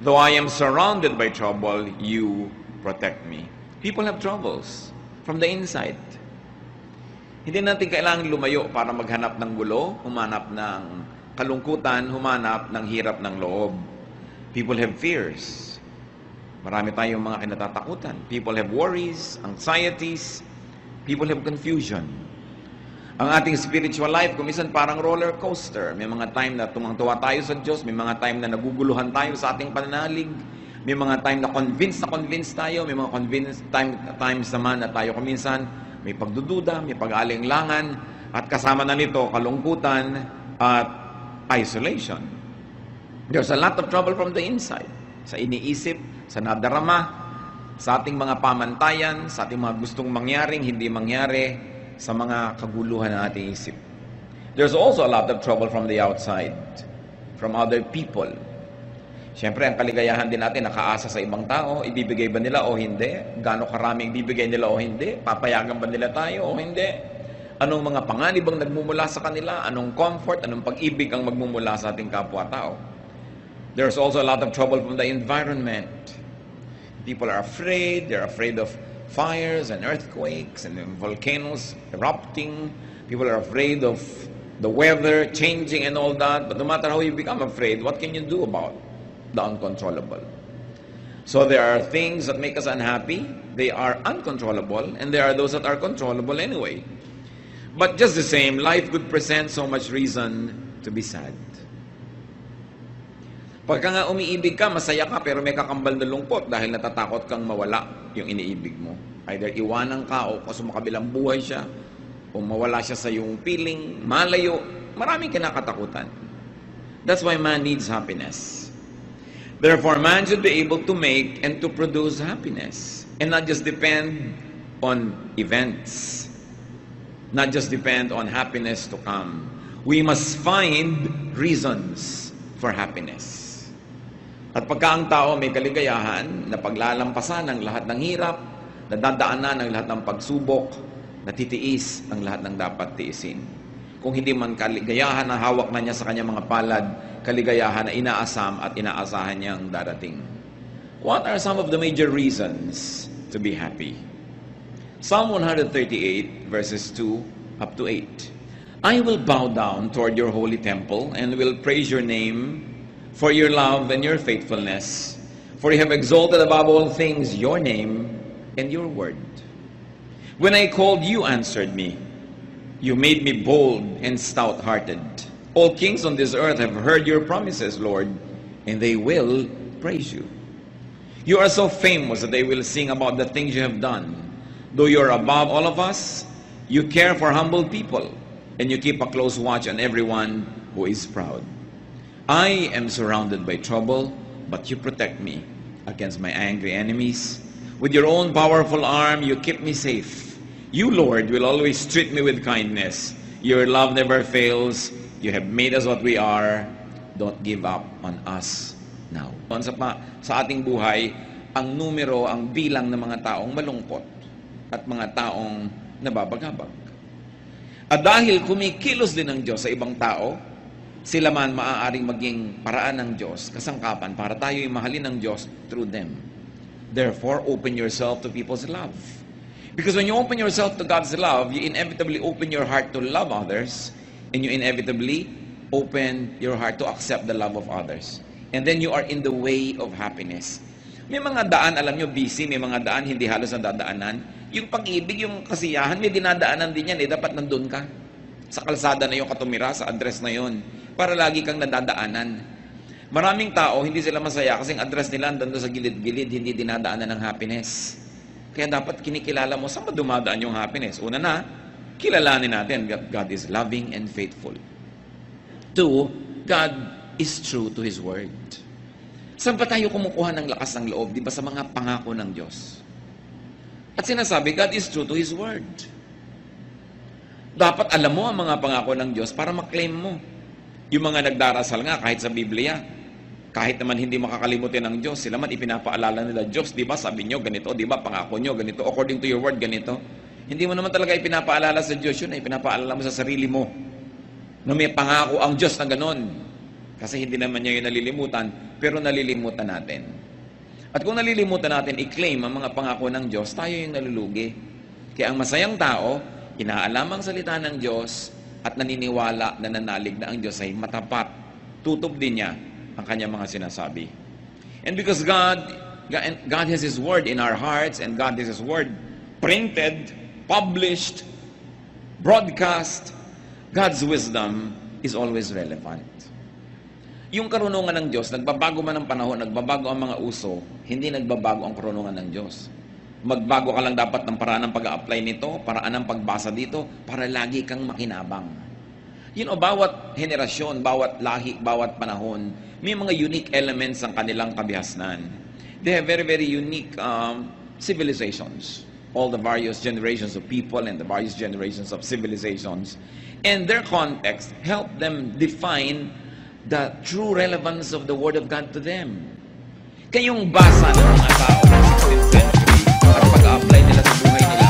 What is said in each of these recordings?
Though I am surrounded by trouble, you protect me. People have troubles from the inside. Hindi natin kailangan lumayo para maghanap ng gulo, humanap ng kalungkutan, humanap ng hirap ng loob. People have fears. Marami tayong mga kinatatakutan. People have worries, anxieties. People have confusion. Ang ating spiritual life, kuminsan parang roller coaster. May mga time na tumangtuwa tayo sa Diyos, may mga time na naguguluhan tayo sa ating pananalig, may mga time na convinced tayo, may mga times naman na tayo kuminsan may pagdududa, may pag-aalinlangan, at kasama na nito kalungkutan at isolation. There's a lot of trouble from the inside. Sa iniisip, sa nadarama, sa ating mga pamantayan, sa ating mga gustong mangyaring, hindi mangyari, sa mga kaguluhan ng ating isip. There's also a lot of trouble from the outside, from other people. Siyempre, ang kaligayahan din natin, nakaasa sa ibang tao, ibibigay ba nila o hindi? Gaano karaming ibibigay nila o hindi? Papayagan ba nila tayo o hindi? Anong mga panganib ang nagmumula sa kanila? Anong comfort, anong pag-ibig ang magmumula sa ating kapwa-tao? There's also a lot of trouble from the environment. People are afraid. They're afraid of fires and earthquakes and volcanoes erupting. People are afraid of the weather changing and all that. But no matter how you become afraid, what can you do about the uncontrollable? So there are things that make us unhappy. They are uncontrollable, and there are those that are controllable anyway. But just the same, life could present so much reason to be sad. Pagka nga umiibig ka, masaya ka, pero may kakambal na lungkot dahil natatakot kang mawala yung iniibig mo. Either iwanan ka o sumakabilang buhay siya, o mawala siya sa iyong piling, malayo, maraming kinakatakutan. That's why man needs happiness. Therefore, man should be able to make and to produce happiness and not just depend on events, not just depend on happiness to come. We must find reasons for happiness. At pagka ang tao may kaligayahan na paglalampasan ng lahat ng hirap, nadadaanan ng lahat ng pagsubok, natitiis ang lahat ng dapat tiisin. Kung hindi man kaligayahan na hawak na niya sa kanyang mga palad, kaligayahan na inaasam at inaasahan niyang darating. What are some of the major reasons to be happy? Psalm 138 verses 2 up to 8. I will bow down toward your holy temple and will praise your name for your love and your faithfulness. For you have exalted above all things your name and your word. When I called, you answered me. You made me bold and stout-hearted. All kings on this earth have heard your promises, Lord, and they will praise you. You are so famous that they will sing about the things you have done. Though you are above all of us, you care for humble people, and you keep a close watch on everyone who is proud. I am surrounded by trouble, but you protect me against my angry enemies. With your own powerful arm, you keep me safe. You, Lord, will always treat me with kindness. Your love never fails. You have made us what we are. Don't give up on us now. Sa ating buhay, ang numero, ang bilang ng mga taong malungkot at mga taong nababagabag. At dahil kumikilos din ng Diyos sa ibang tao, sila man maaaring maging paraan ng Diyos, kasangkapan para tayo'y mahalin ng Diyos through them. Therefore, open yourself to people's love. Because when you open yourself to God's love, you inevitably open your heart to love others, and you inevitably open your heart to accept the love of others. And then you are in the way of happiness. May mga daan, alam nyo, busy, may mga daan, hindi halos nadadaanan. Yung pag-ibig, yung kasiyahan, may dinadaanan din yan, dapat nandun ka. Sa kalsada na yung katumira, sa address na yun, para lagi kang nadadaanan. Maraming tao, hindi sila masaya kasi ang address nila andun sa gilid-gilid, hindi dinadaanan ng happiness. Kaya dapat kinikilala mo, saan ba dumadaan yung happiness? Una na, kilalanin natin that God is loving and faithful. Two, God is true to His Word. Saan ba tayo kumukuha ng lakas ng loob? Di ba sa mga pangako ng Diyos? At sinasabi, God is true to His Word. Dapat alam mo ang mga pangako ng Diyos para maklaim mo. Yung mga nagdarasal nga kahit sa Biblia, kahit naman hindi makakalimutin ng Diyos, sila man ipinapaalala nila, Diyos, di ba sabi nyo ganito, di ba pangako nyo ganito, according to your word ganito. Hindi mo naman talaga ipinapaalala sa Diyos yun, ipinapaalala mo sa sarili mo na may pangako ang Diyos na ganon. Kasi hindi naman niya yung nalilimutan, pero nalilimutan natin. At kung nalilimutan natin i-claim ang mga pangako ng Diyos, tayo yung nalulugi. Kaya ang masayang tao, inaalam ang salita ng Diyos at naniniwala na nanalig na ang Diyos ay matapat. Tutup din niya ang kanyang mga sinasabi. And because God has His Word in our hearts, and God has His Word printed, published, broadcast, God's wisdom is always relevant. Yung karunungan ng Diyos, nagbabago man ang panahon, nagbabago ang mga uso, hindi nagbabago ang karunungan ng Diyos. Magbago ka lang dapat ng paraan ng pag-a-apply nito, paraan ng pagbasa dito, para lagi kang makinabang. Bawat henerasyon, bawat lahi, bawat panahon, may mga unique elements ang kanilang kabihasnan. They have very, very unique civilizations. All the various generations of people and the various generations of civilizations. And their context help them define the true relevance of the Word of God to them. Kayong basa ng mga tao ng 16th century at pag-a-apply nila sa buhay nila,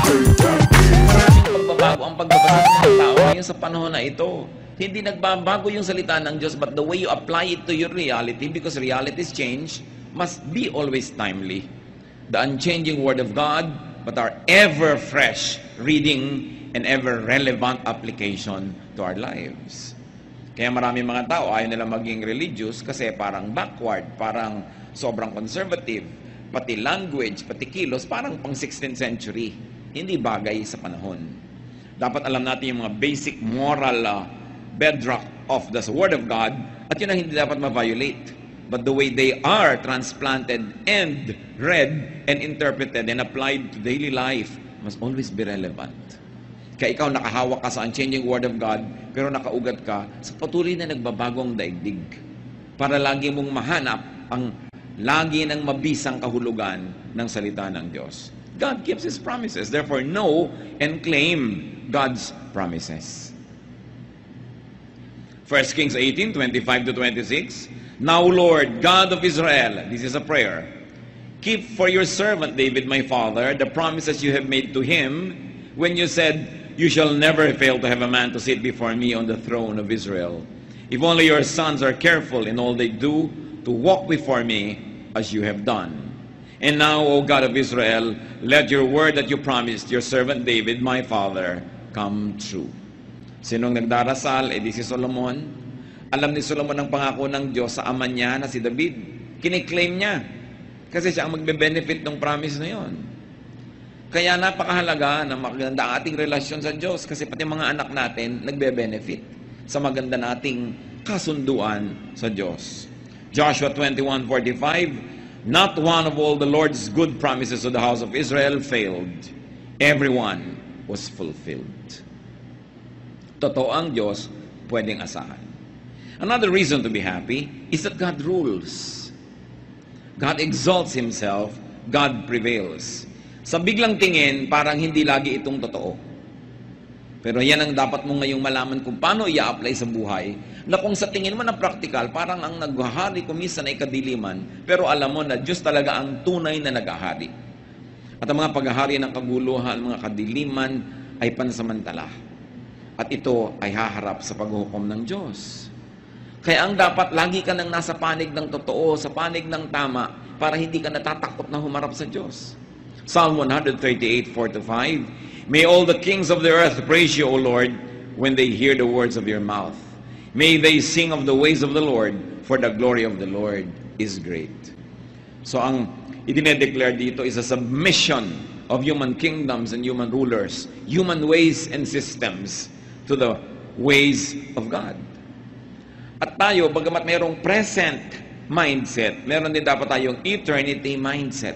maraming pagbabago ang pagbabasa ng mga tao ngayon sa panahon na ito. Hindi nagbabago yung salita ng Diyos, but the way you apply it to your reality, because realities change, must be always timely. The unchanging Word of God, but our ever fresh reading and ever relevant application to our lives. Kaya marami mga tao ayaw nila maging religious kasi parang backward, parang sobrang conservative, pati language, pati kilos, parang pang 16th century. Hindi bagay sa panahon. Dapat alam natin yung mga basic moral bedrock of the Word of God at yun ang hindi dapat ma-violate. But the way they are transplanted and read and interpreted and applied to daily life must always be relevant. Kaya ikaw nakahawak ka sa unchanging Word of God, pero nakaugat ka sa patuloy na nagbabagong daigdig. Para lagi mong mahanap ang lagi ng mabisang kahulugan ng salita ng Diyos. God keeps His promises. Therefore, know and claim God's promises. 1 Kings 18:25-26. Now, Lord, God of Israel, this is a prayer, keep for your servant David, my father, the promises you have made to him when you said, you shall never fail to have a man to sit before me on the throne of Israel. If only your sons are careful in all they do to walk before me as you have done. And now, O God of Israel, let your word that you promised your servant David, my father, come true. Sinong nagdarasal? Si Solomon. Alam ni Solomon ang pangako ng Diyos sa ama niya na si David. Kiniklaim niya. Kasi siya ang magbe-benefit ng promise na yon. Kaya napakahalaga na maganda ang ating relasyon sa Diyos kasi pati mga anak natin nagbe-benefit sa maganda nating kasunduan sa Diyos. Joshua 21:45, not one of all the Lord's good promises to the house of Israel failed. Everyone was fulfilled. Totoo ang Diyos, pwedeng asahan. Another reason to be happy is that God rules. God exalts Himself, God prevails. Sa biglang tingin, parang hindi lagi itong totoo. Pero yan ang dapat mo ngayong malaman kung paano i-apply sa buhay, na kung sa tingin mo na practical, parang ang naghahari kumisan ay kadiliman, pero alam mo na Diyos talaga ang tunay na naghahari. At ang mga paghahari ng kaguluhan, mga kadiliman, ay pansamantala. At ito ay haharap sa paghuhukom ng Diyos. Kaya ang dapat, lagi ka nang nasa panig ng totoo, sa panig ng tama, para hindi ka natatakot na humarap sa Diyos. Psalm 138:4-5, may all the kings of the earth praise you, O Lord, when they hear the words of your mouth. May they sing of the ways of the Lord, for the glory of the Lord is great. So ang idinedeclare dito is a submission of human kingdoms and human rulers, human ways and systems to the ways of God. At tayo, bagamat mayroong present mindset, meron din dapat tayong eternity mindset.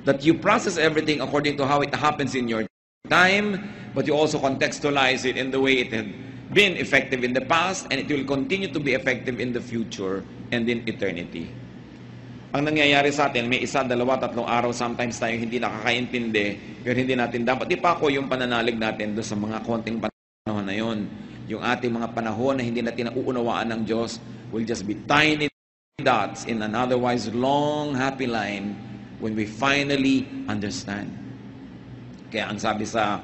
That you process everything according to how it happens in your time, but you also contextualize it in the way it had been effective in the past, and it will continue to be effective in the future and in eternity. Ang nangyayari sa atin, may 1, 2, 3 araw, sometimes tayo hindi nakakaintindi, pero hindi natin dapat ipako yung pananalig natin doon sa mga konting panahon na yun. Yung ating mga panahon na hindi natin nauunawaan ng Diyos will just be tiny dots in an otherwise long, happy line when we finally understand. Kaya ang sabi sa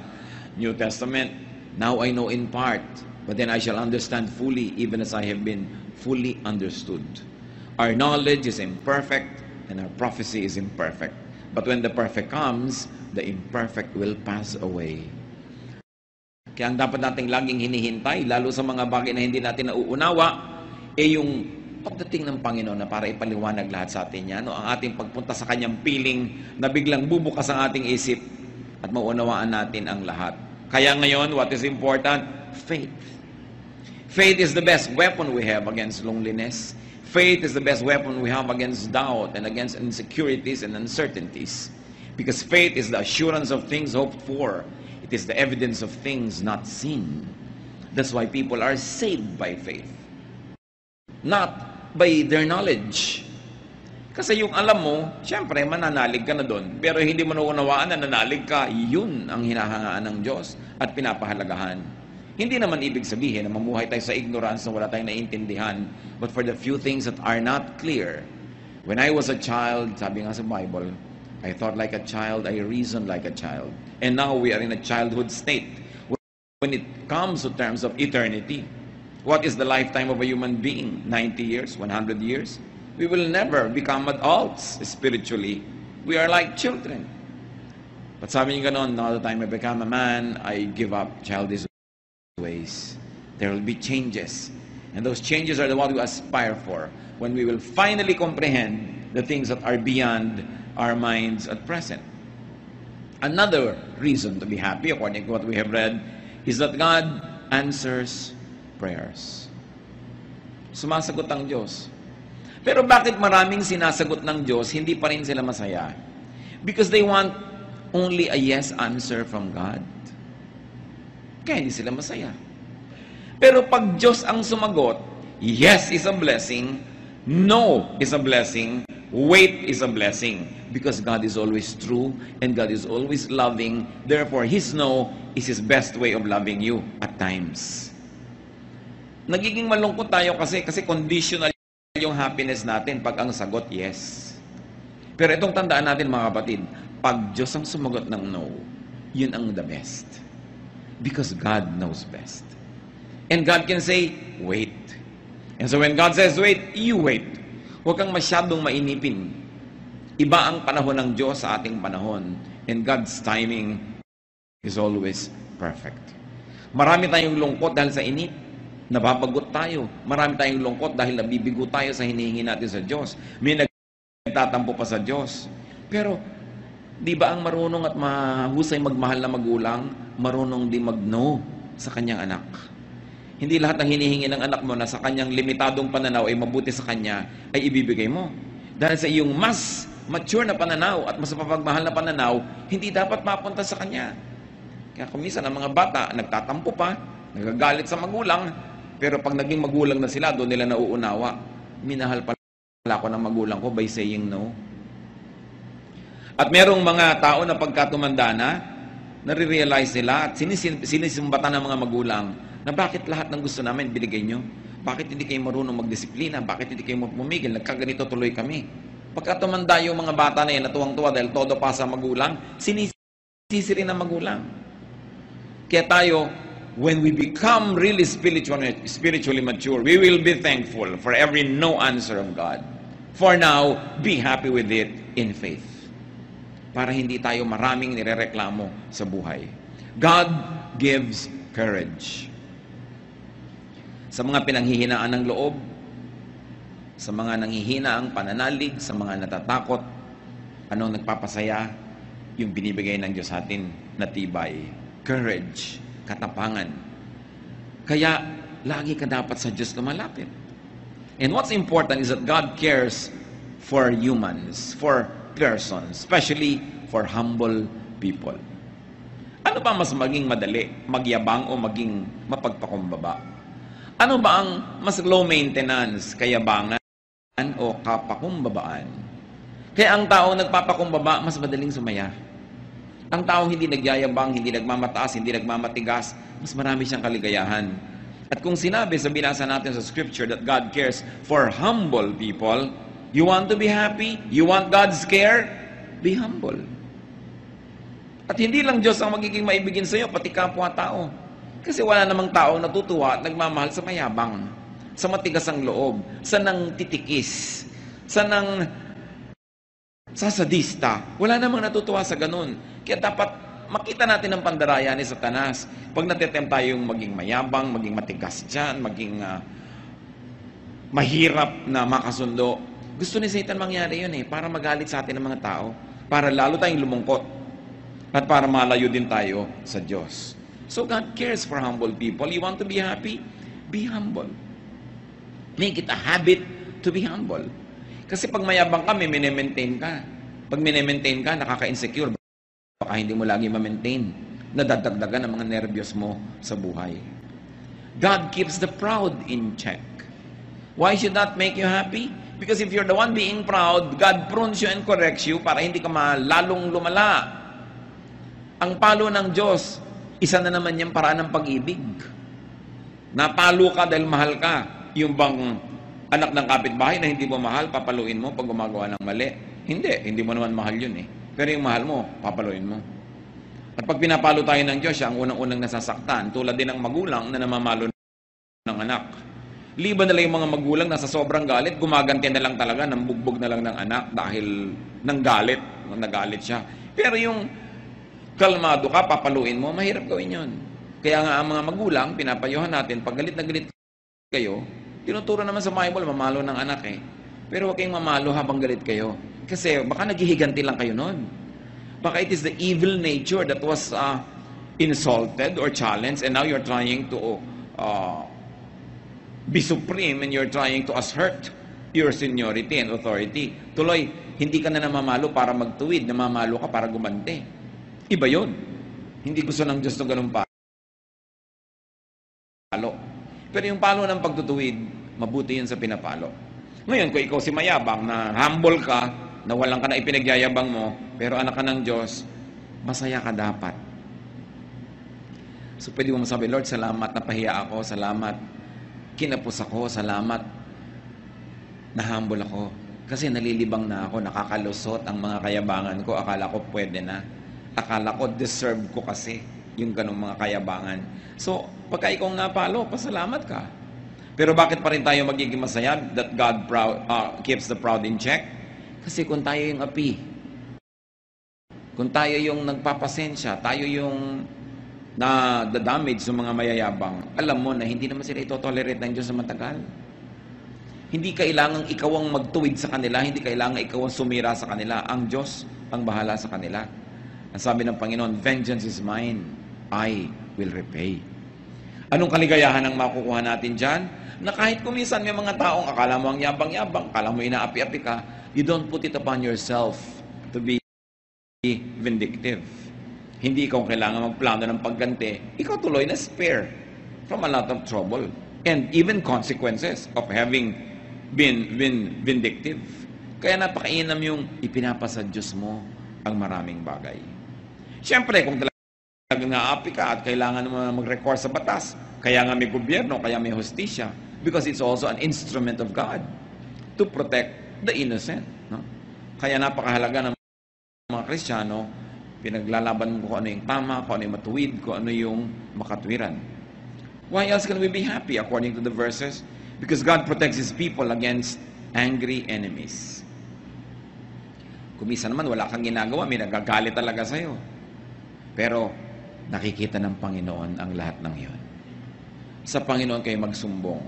New Testament, now I know in part, but then I shall understand fully, even as I have been fully understood. Our knowledge is imperfect and our prophecy is imperfect. But when the perfect comes, the imperfect will pass away. Kaya ang dapat nating laging hinihintay, lalo sa mga bagay na hindi natin nauunawa, yung pagdating ng Panginoon na para ipaliwanag lahat sa atin yan, ang ating pagpunta sa Kanyang piling na biglang bubukas ang ating isip at maunawaan natin ang lahat. Kaya ngayon, what is important? Faith. Faith is the best weapon we have against loneliness. Faith is the best weapon we have against doubt and against insecurities and uncertainties. Because faith is the assurance of things hoped for. It is the evidence of things not seen. That's why people are saved by faith. Not by their knowledge. Kasi yung alam mo, syempre, mananalig ka na doon. Pero hindi mo naunawaan na nanalig ka, yun ang hinahangaan ng Diyos at pinapahalagahan. Hindi naman ibig sabihin na mamuhay tayo sa ignorance na wala tayong naiintindihan. But for the few things that are not clear, when I was a child, sabi nga sa Bible, I thought like a child, I reasoned like a child. And now we are in a childhood state. When it comes to terms of eternity, what is the lifetime of a human being? 90 years? 100 years? We will never become adults spiritually. We are like children. But sabi niyo ganon, now the time I become a man, I give up childish ways. There will be changes. And those changes are the what we aspire for. When we will finally comprehend the things that are beyond our minds at present. Another reason to be happy, according to what we have read, is that God answers prayers. Sumasagot ang Diyos. Pero bakit maraming sinasagot ng Diyos, hindi pa rin sila masaya? Because they want only a yes answer from God. Kaya hindi sila masaya. Pero pag Diyos ang sumagot, yes is a blessing, no is a blessing, wait is a blessing. Because God is always true and God is always loving. Therefore, His no is His best way of loving you at times. Nagiging malungkot tayo kasi conditional yung happiness natin pag ang sagot yes. Pero itong tandaan natin mga kapatid, pag Diyos ang sumagot ng no, yun ang the best. Because God knows best. And God can say, wait. And so when God says wait, you wait. Huwag kang masyadong mainipin. Iba ang panahon ng Diyos sa ating panahon. And God's timing is always perfect. Marami tayong lungkot dahil sa inip. Nababagot tayo. Marami tayong lungkot dahil nabibigo tayo sa hinihingi natin sa Diyos. May nagtatampo pa sa Diyos. Pero, di ba ang marunong at mahusay magmahal na magulang, marunong di mag-no sa kanyang anak? Hindi lahat ng hinihingi ng anak mo na sa kanyang limitadong pananaw ay mabuti sa kanya, ay ibibigay mo. Dahil sa iyong mas mature na pananaw at mas mapagmahal na pananaw, hindi dapat mapunta sa kanya. Kaya kuminsan ang mga bata, nagtatampo pa, nagagalit sa magulang, pero pag naging magulang na sila, doon nila nauunawa. Minahal pala ako ng magulang ko by saying no. At merong mga tao na pagkatumanda na, nare-realize nila at sinisimbatan ng mga magulang na bakit lahat ng gusto namin binigay nyo? Bakit hindi kayo marunong magdisiplina? Bakit hindi kayo pumigil? Nagkaganito tuloy kami. Pagkatumanda yung mga bata na yan, natuwang-tuwa dahil todo pa sa magulang, sinisisi rin ng magulang. Kaya tayo, when we become really spiritually mature, we will be thankful for every no answer of God. For now, be happy with it in faith. Para hindi tayo maraming nirereklamo sa buhay. God gives courage. Sa mga pinanghihinaan ng loob, sa mga nanghihina ang pananalig, sa mga natatakot, anong nagpapasaya? Yung binibigay ng Diyos sa atin na tibay. Courage. Katapangan. Kaya, lagi ka dapat sa Diyos lumalapit. And what's important is that God cares for humans, for persons, especially for humble people. Ano ba mas maging madali? Magyabang o maging mapagpakumbaba? Ano ba ang mas low maintenance? Kayabangan o kapakumbabaan? Kaya ang taong nagpapakumbaba, mas madaling sumaya. Ang taong hindi nagyayabang, hindi nagmamataas, hindi nagmamatigas, mas marami siyang kaligayahan. At kung sinabi sa binasa natin sa scripture that God cares for humble people, you want to be happy? You want God's care? Be humble. At hindi lang Diyos ang magiging maibigin sa iyo, pati kapwa-tao. Kasi wala namang taong natutuwa at nagmamahal sa mayabang. sa matigas ang loob, sa nang titikis, sa nang sasadista. Wala namang natutuwa sa ganun. Kaya dapat makita natin ang pandaraya ni Satanas. Pag natitempt tayong maging mayabang, maging matigas dyan, maging mahirap na makasundo, gusto ni Satan mangyari yun para magalit sa atin ng mga tao, para lalo tayong lumungkot, at para malayo din tayo sa Diyos. So God cares for humble people. You want to be happy? Be humble. Make it a habit to be humble. Kasi pag mayabang ka, may minemaintain ka. Pag minemaintain ka, nakaka-insecure. Baka hindi mo lagi ma-maintain. Nadadagdagan ang mga nervyos mo sa buhay. God keeps the proud in check. Why should that make you happy? Because if you're the one being proud, God prunes you and corrects you para hindi ka lalong lumala. Ang palo ng Diyos, isa na naman yung paraan ng pag-ibig. Napalo ka dahil mahal ka. Yung bang anak ng kapitbahay na hindi mo mahal, papaluin mo pag gumagawa ng mali. Hindi mo naman mahal yun Pero yung mahal mo, papaluin mo. At pag pinapalo tayo ng Diyos, siya ang unang-unang nasasaktan. Tulad din ng magulang na namamalo ng anak. Liban na lang yung mga magulang na sa sobrang galit, gumaganti na lang talaga, nang bugbog na lang ng anak dahil ng galit, nagalit siya. Pero yung kalmado ka, papaluin mo, mahirap gawin yun. Kaya nga ang mga magulang, pinapayuhan natin, pag galit na galit kayo, tinuturo naman sa Bible, mamalo ng anak Pero huwag kayong mamalo habang galit kayo. Kasi baka naghihiganti lang kayo nun. Baka it is the evil nature that was insulted or challenged, and now you're trying to be supreme and you're trying to assert your seniority and authority. Tuloy, hindi ka na namamalo para magtuwid, namamalo ka para gumante. Iba yun. Hindi gusto ng Diyos ng ganun palo. Pero yung palo ng pagtutuwid, mabuti yun sa pinapalo. Ngayon, kung ikaw si mayabang, na humble ka, na walang ka na ipinagyayabang mo, pero anak ka ng Diyos, masaya ka dapat. So pwede mo masabi, Lord, salamat, napahiya ako, salamat, kinapos ako, salamat, na-humble ako. Kasi nalilibang na ako, nakakalusot ang mga kayabangan ko, akala ko pwede na. Akala ko deserve ko kasi yung ganong mga kayabangan. So, pagka ikaw napalo, pasalamat ka. Pero bakit pa rin tayo magiging masaya that God keeps the proud in check? Kasi kung tayo yung api, kung tayo yung nagpapasensya, tayo yung na-damage sa mga mayayabang, alam mo na hindi naman sila ito-tolerate ng Diyos na matagal. Hindi kailangang ikaw ang magtuwid sa kanila, hindi kailangang ikaw ang sumira sa kanila. Ang Diyos ang bahala sa kanila. Ang sabi ng Panginoon, vengeance is mine, I will repay. Anong kaligayahan ang makukuha natin dyan? Na kahit kuminsan may mga taong akala mo ang yabang-yabang, akala mo inaapi-api ka, you don't put it upon yourself to be vindictive. Hindi ikaw kailangan magplano ng pagganti. Ikaw tuloy na spare from a lot of trouble and even consequences of having been vindictive. Kaya napakainam yung ipinapasa Diyos mo ang maraming bagay. Siyempre, kung talagang naapi ka at kailangan mo mag-recourse sa batas, kaya nga may gobyerno, kaya may hustisya, because it's also an instrument of God to protect the innocent. No? Kaya napakahalaga ng mga Kristiyano, pinaglalaban mo kung ano yung tama, kung ano yung matuwid, kung ano yung makatwiran. Why else can we be happy according to the verses? Because God protects His people against angry enemies. Kung minsan naman wala kang ginagawa, may nagagalit talaga sa'yo. Pero nakikita ng Panginoon ang lahat ng iyon. Sa Panginoon kayo magsumbong.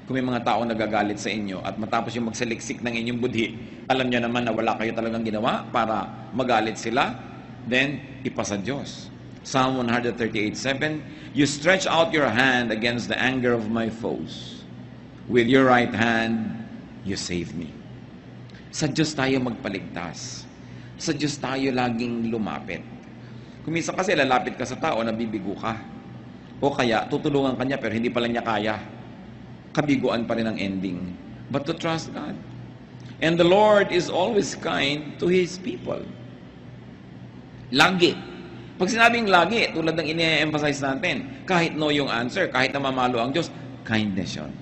Kung may mga taong nagagalit sa inyo at matapos yung magsaliksik ng inyong budhi, alam niyo naman na wala kayo talagang ginawa para magalit sila, then ipasa Diyos. Psalm 138:7, you stretch out your hand against the anger of my foes. With your right hand, you save me. Sa Diyos tayo magpaligtas. Sa Diyos tayo laging lumapit. Kung minsan kasi lalapit ka sa tao, nabibigo ka. O kaya, tutulungan ka niya pero hindi pala niya kaya. Kabiguan pa rin ang ending. But to trust God. And the Lord is always kind to His people. Lagi. Pag sinabing lagi, tulad ng ini-emphasize natin, kahit no yung answer, kahit na mamalo ang Diyos, kindness yun.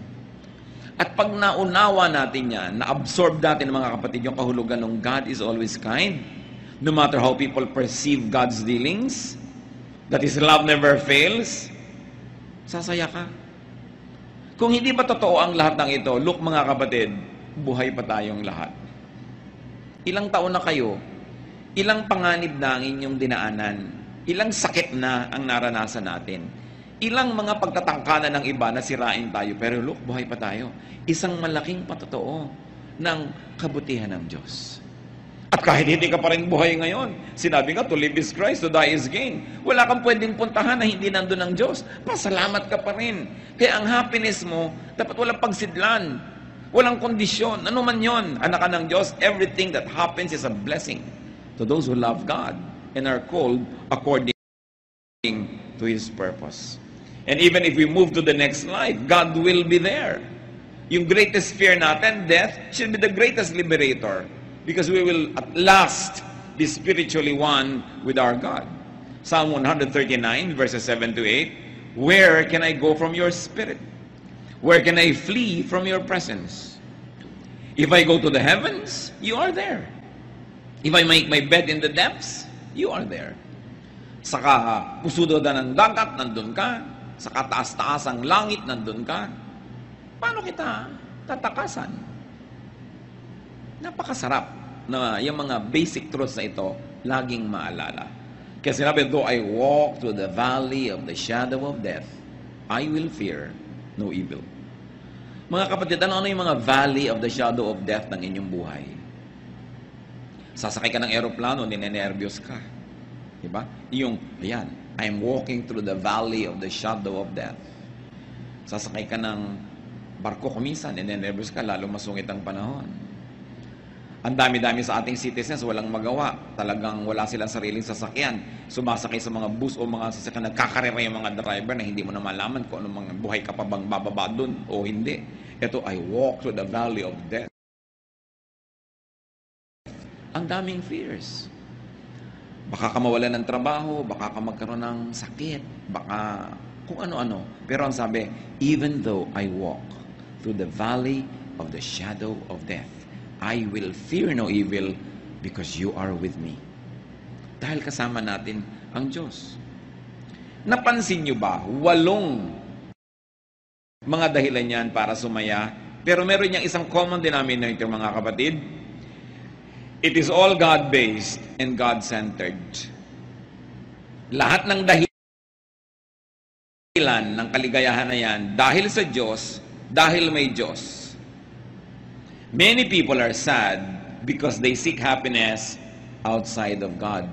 At pag naunawa natin yan, na-absorb natin ng mga kapatid yung kahulugan ng God is always kind, no matter how people perceive God's dealings, that His love never fails, sasaya ka. Kung hindi ba totoo ang lahat ng ito, look mga kapatid, buhay pa tayong lahat. Ilang taon na kayo, ilang panganib na ang inyong dinaanan, ilang sakit na ang naranasan natin, ilang mga pagtatangkanan ng iba na sirain tayo, pero look, buhay pa tayo. Isang malaking patotoo ng kabutihan ng Diyos. At kahit hindi ka pa rin buhay ngayon, sinabi nga, to live is Christ, to die is gain. Wala kang pwedeng puntahan na hindi nandun ng Diyos. Pasalamat ka pa rin. Kaya ang happiness mo, dapat walang pagsidlan. Walang kondisyon. Ano man yon, anak ka ng Diyos, everything that happens is a blessing to those who love God and are called according to His purpose. And even if we move to the next life, God will be there. Yung greatest fear natin, death, should be the greatest liberator. Because we will at last be spiritually one with our God. Psalm 139, verses 7 to 8. Where can I go from your spirit? Where can I flee from your presence? If I go to the heavens, you are there. If I make my bed in the depths, you are there. Sa pusudodan ng dagat, nandun ka. Sa kataas-taas ang langit, nandun ka. Paano kita tatakasan? Napakasarap na yung mga basic truths na ito laging maalala. Kasi sinabi, though I walk through the valley of the shadow of death, I will fear no evil. Mga kapatid, ano yung mga valley of the shadow of death ng inyong buhay? Sasakay ka ng aeroplano, ninenervyos ka. Diba? Yung, ayan, I'm walking through the valley of the shadow of death. Sasakay ka ng barko kuminsan, ninenervyos ka, lalo masungit ang panahon. Ang dami-dami sa ating citizens, walang magawa. Talagang wala silang sariling sasakyan. Sumasakay sa mga bus o mga sasakyan, nagkakarera yung mga driver na hindi mo na malaman kung anong mga buhay ka pa bang bababa dun o hindi. Ito, I walk through the valley of death. Ang daming fears. Baka ka mawalan ng trabaho, baka ka magkaroon ng sakit, baka kung ano-ano. Pero ang sabi, even though I walk through the valley of the shadow of death, I will fear no evil because you are with me. Dahil kasama natin ang Diyos. Napansin nyo ba, 8 mga dahilan yan para sumaya, pero meron niyang isang common denominator, mga kapatid. It is all God-based and God-centered. Lahat ng dahilan ng kaligayahan na yan, dahil sa Diyos, dahil may Diyos. Many people are sad because they seek happiness outside of God.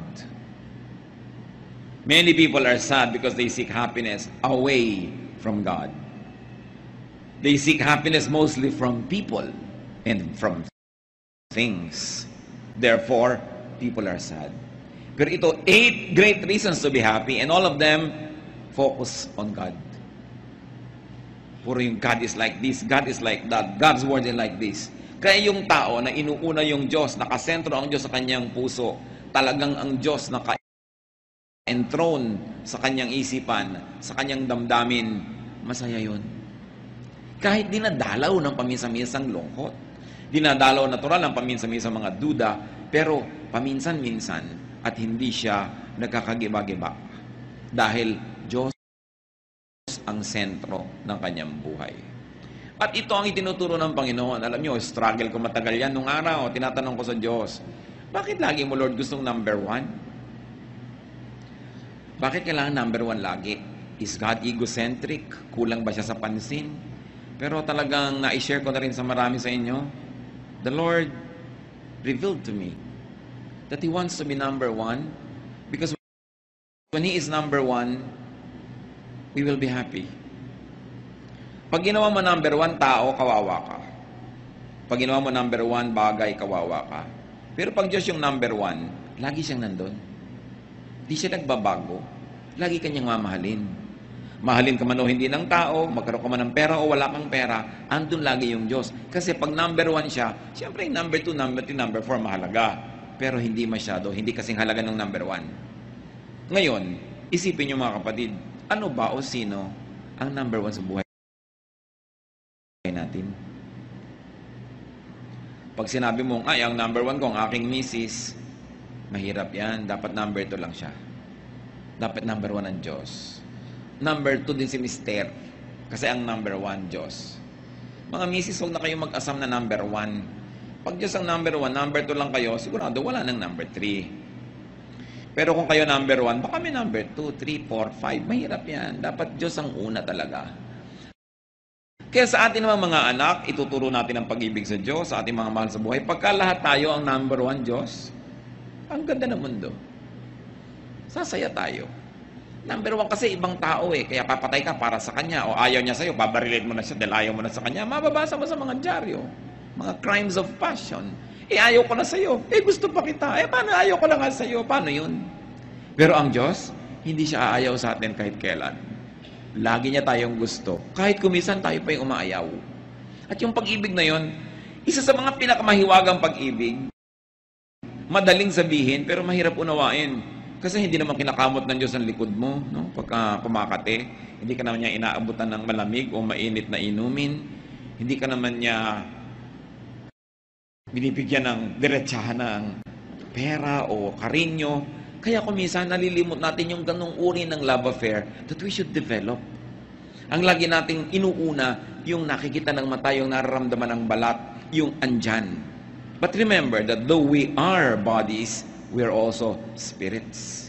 Many people are sad because they seek happiness away from God. They seek happiness mostly from people and from things. Therefore, people are sad. Pero ito, 8 great reasons to be happy, and all of them focus on God. Puro yung God is like this, God is like that, God's word is like this. Kaya yung tao na inuuna yung Diyos, nakasentro ang Diyos sa kanyang puso, talagang ang Diyos naka-enthroned sa kanyang isipan, sa kanyang damdamin, masaya yun. Kahit dinadalaw ng paminsan-minsang lungkot, dinadalaw natural ng paminsan-minsang mga duda, pero paminsan-minsan at hindi siya nagkakagiba-giba. Dahil Diyos ang sentro ng kanyang buhay. At ito ang itinuturo ng Panginoon. Alam nyo, struggle ko matagal yan. Nung araw, tinatanong ko sa Diyos, bakit lagi mo, Lord, gustong number 1? Bakit kailangan number 1 lagi? Is God egocentric? Kulang ba siya sa pansin? Pero talagang na-share ko na rin sa marami sa inyo, the Lord revealed to me that He wants to be number 1 because when He is number 1, we will be happy. Pag ginawa mo number 1, tao, kawawa ka. Pag ginawa mo number 1, bagay, kawawa ka. Pero pag Diyos yung number 1, lagi siyang nandun. Di siya nagbabago. Lagi kanyang mamahalin. Mahalin ka man o hindi ng tao, magkaroon ka man ng pera o wala kang pera, andun lagi yung Diyos. Kasi pag number 1 siya, siyempre yung number 2, number 3, number 4, mahalaga. Pero hindi masyado, hindi kasing halaga ng number 1. Ngayon, isipin niyo mga kapatid, ano ba o sino ang number 1 sa buhay natin? Pag sinabi mong, ay, ang number 1 ko, ang aking misis, mahirap yan. Dapat number 2 lang siya. Dapat number 1 ang Diyos. Number 2 din si Mister. Kasi ang number 1, Diyos. Mga misis, huwag na kayo mag-asam na number 1. Pag Diyos ang number 1, number 2 lang kayo, sigurado wala nang number 3. Pero kung kayo number 1, baka may number 2, 3, 4, 5. Mahirap yan. Dapat Diyos ang una talaga. Kaya sa atin naman mga anak, ituturo natin ang pag-ibig sa Diyos, sa ating mga mahal sa buhay. Pagka lahat tayo ang number 1 Diyos, ang ganda ng mundo. Sasaya tayo. Number 1 kasi ibang tao kaya papatay ka para sa kanya o ayaw niya sa'yo, babarilin mo na siya dahil ayaw mo na sa kanya. Mababasa mo sa mga dyaryo, mga crimes of passion. Ayaw ko na sa'yo. Gusto pa kita. Paano ayaw ko na nga sa'yo? Paano yun? Pero ang Diyos, hindi siya aayaw sa atin kahit kailan. Lagi niya tayong gusto. Kahit kumisan tayo pa yung umaayaw. At yung pag-ibig na yun, isa sa mga pinakamahiwagang pag-ibig, madaling sabihin pero mahirap unawain. Kasi hindi naman kinakamot ng Diyos ang likod mo, no? Pagka pumakate, hindi ka naman niya inaabutan ng malamig o mainit na inumin. Hindi ka naman niya binibigyan ng diretsahan ng pera o karinyo. Kaya kuminsan nalilimot natin yung ganong uri ng love affair that we should develop. Ang lagi nating inuuna, yung nakikita ng mata, yung nararamdaman ng balat, yung andyan. But remember that though we are bodies, we are also spirits.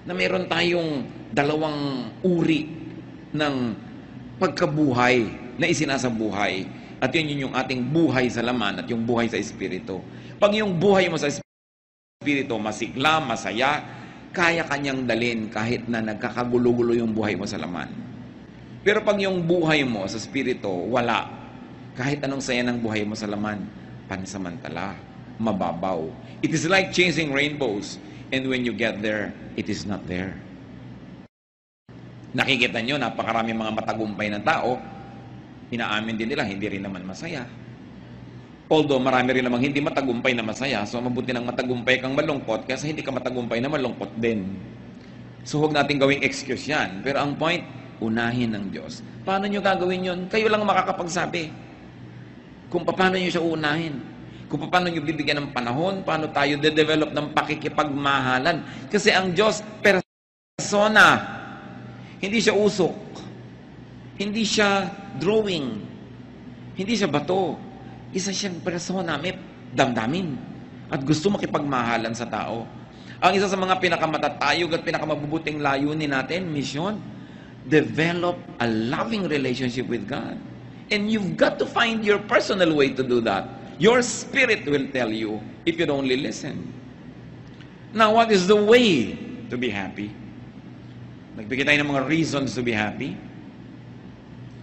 Na meron tayong dalawang uri ng pagkabuhay na isinasabuhay. At yun yung ating buhay sa laman at yung buhay sa espiritu. Pag yung buhay mo sa espiritu masigla, masaya, kaya kanyang dalin kahit na nagkakagulo-gulo yung buhay mo sa laman. Pero pag yung buhay mo sa espiritu wala, kahit anong saya ng buhay mo sa laman, pansamantala, mababaw. It is like chasing rainbows, and when you get there, it is not there. Nakikita nyo, napakarami mga matagumpay ng tao, inaamin din nila, hindi rin naman masaya. Although marami rin namang hindi matagumpay na masaya, so mabuti ng matagumpay kang malungkot, kasi hindi ka matagumpay na malungkot din. So huwag natin gawing excuse yan. Pero ang point, unahin ng Diyos. Paano nyo gagawin yun? Kayo lang makakapagsabi. Kung paano nyo siya uunahin. Kung paano nyo bibigyan ng panahon, paano tayo de-develop ng pakikipagmahalan. Kasi ang Diyos, persona. Hindi siya usok. Hindi siya drawing. Hindi siya bato. Isa siyang persona, may damdamin. At gusto makipagmahalan sa tao. Ang isa sa mga pinakamatatayog at pinakamabubuting layunin natin, mission, develop a loving relationship with God. And you've got to find your personal way to do that. Your spirit will tell you if you'd only listen. Now, what is the way to be happy? Nagbigay tayo ng mga reasons to be happy.